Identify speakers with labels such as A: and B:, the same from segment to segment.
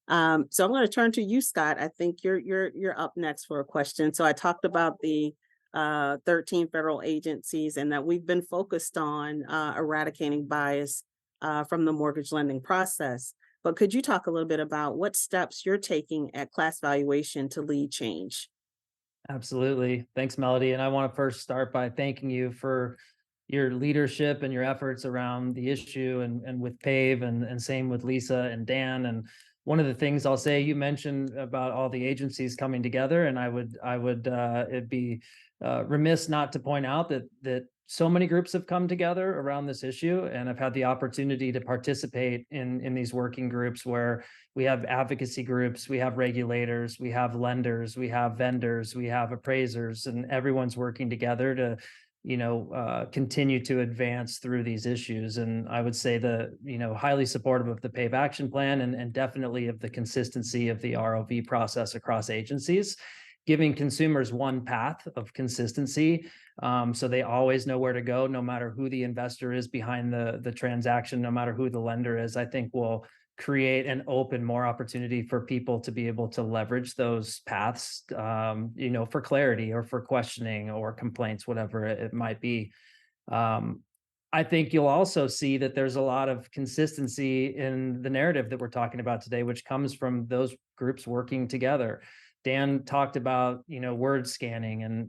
A: So I'm going to turn to you, Scott. I think you're up next for a question. So I talked about the 13 federal agencies and that we've been focused on eradicating bias from the mortgage lending process. But could you talk a little bit about what steps you're taking at class valuation to lead change?
B: Absolutely. Thanks, Melody. And I want to first start by thanking you for your leadership and your efforts around the issue and with PAVE and same with Lisa and Dan. And one of the things I'll say, you mentioned about all the agencies coming together, and I would it'd be remiss not to point out that so many groups have come together around this issue, and I've had the opportunity to participate in these working groups where we have advocacy groups, we have regulators, we have lenders, we have vendors, we have appraisers, and everyone's working together to continue to advance through these issues. And I would say highly supportive of the PAVE action plan and definitely of the consistency of the ROV process across agencies, giving consumers one path of consistency, so they always know where to go, no matter who the investor is behind the transaction, no matter who the lender is. I think will create and open more opportunity for people to be able to leverage those paths, for clarity or for questioning or complaints, whatever it might be. Um, I think you'll also see that there's a lot of consistency in the narrative that we're talking about today, which comes from those groups working together. Dan talked about, word scanning. And,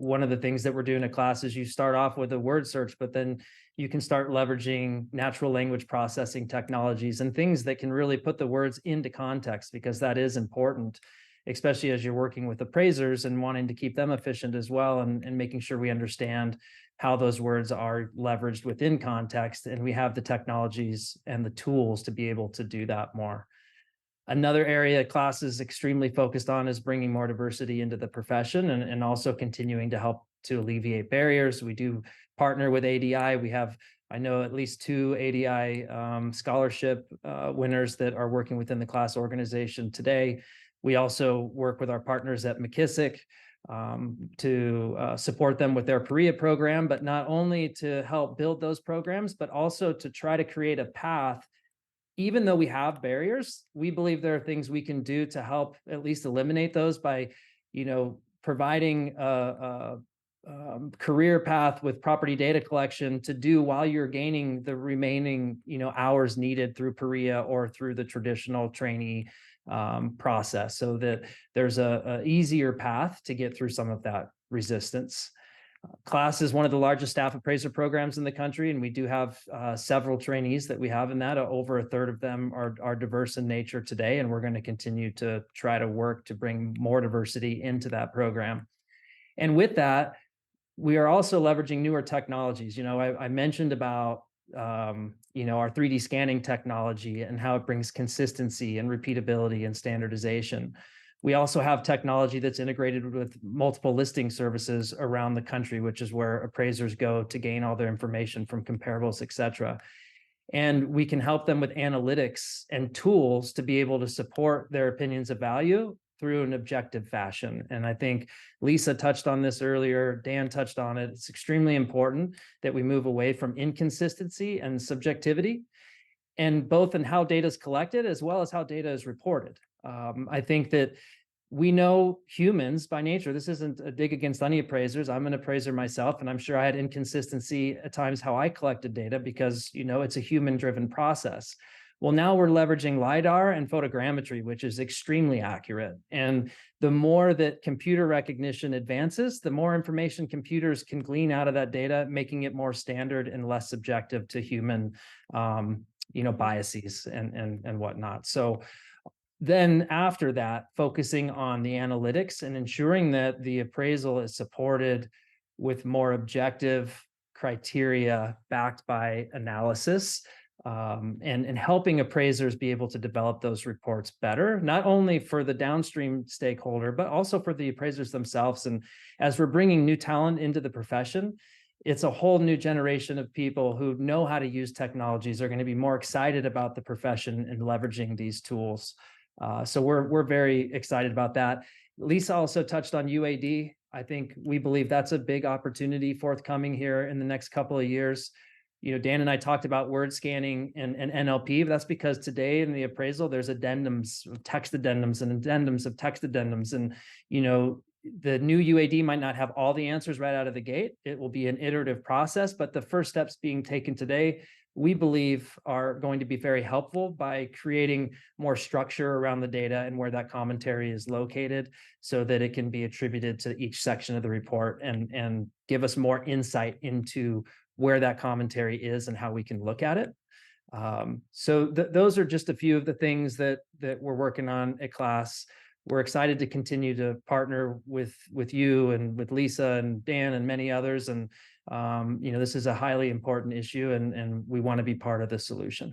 B: one of the things that we're doing in class is you start off with a word search, but then you can start leveraging natural language processing technologies and things that can really put the words into context, because that is important, especially as you're working with appraisers and wanting to keep them efficient as well, and making sure we understand how those words are leveraged within context. And we have the technologies and the tools to be able to do that more. Another area class is extremely focused on is bringing more diversity into the profession, and also continuing to help to alleviate barriers. We do partner with ADI. We have, I know, at least two ADI scholarship winners that are working within the class organization today. We also work with our partners at McKissick to support them with their PREA program, but not only to help build those programs, but also to try to create a path. Even though we have barriers, we believe there are things we can do to help at least eliminate those by, providing a career path with property data collection to do while you're gaining the remaining, hours needed through PREA or through the traditional trainee process, so that there's a easier path to get through some of that resistance. Class is one of the largest staff appraiser programs in the country, and we do have several trainees that we have in that. Over a third of them are diverse in nature today, and we're going to continue to try to work to bring more diversity into that program. And with that, we are also leveraging newer technologies. I mentioned about our 3D scanning technology and how it brings consistency and repeatability and standardization. We also have technology that's integrated with multiple listing services around the country, which is where appraisers go to gain all their information from comparables, et cetera. And we can help them with analytics and tools to be able to support their opinions of value through an objective fashion. And I think Lisa touched on this earlier, Dan touched on it. It's extremely important that we move away from inconsistency and subjectivity, and both in how data is collected as well as how data is reported. I think that we know humans by nature. This isn't a dig against any appraisers. I'm an appraiser myself, and I'm sure I had inconsistency at times how I collected data because, it's a human-driven process. Well, now we're leveraging LiDAR and photogrammetry, which is extremely accurate. And the more that computer recognition advances, the more information computers can glean out of that data, making it more standard and less subjective to human, biases and whatnot. So then after that, focusing on the analytics and ensuring that the appraisal is supported with more objective criteria backed by analysis, and helping appraisers be able to develop those reports better, not only for the downstream stakeholder, but also for the appraisers themselves. And as we're bringing new talent into the profession, it's a whole new generation of people who know how to use technologies, are going to be more excited about the profession and leveraging these tools. So we're very excited about that. Lisa also touched on UAD. I think we believe that's a big opportunity forthcoming here in the next couple of years. Dan and I talked about word scanning and NLP. But that's because today in the appraisal, there's addendums, text addendums, and addendums of text addendums. And, the new UAD might not have all the answers right out of the gate. It will be an iterative process, but the first steps being taken today, we believe, are going to be very helpful by creating more structure around the data and where that commentary is located so that it can be attributed to each section of the report and give us more insight into where that commentary is and how we can look at it. So those are just a few of the things that we're working on at class. We're excited to continue to partner with you and with Lisa and Dan and many others. And this is a highly important issue, and we want to be part of the solution.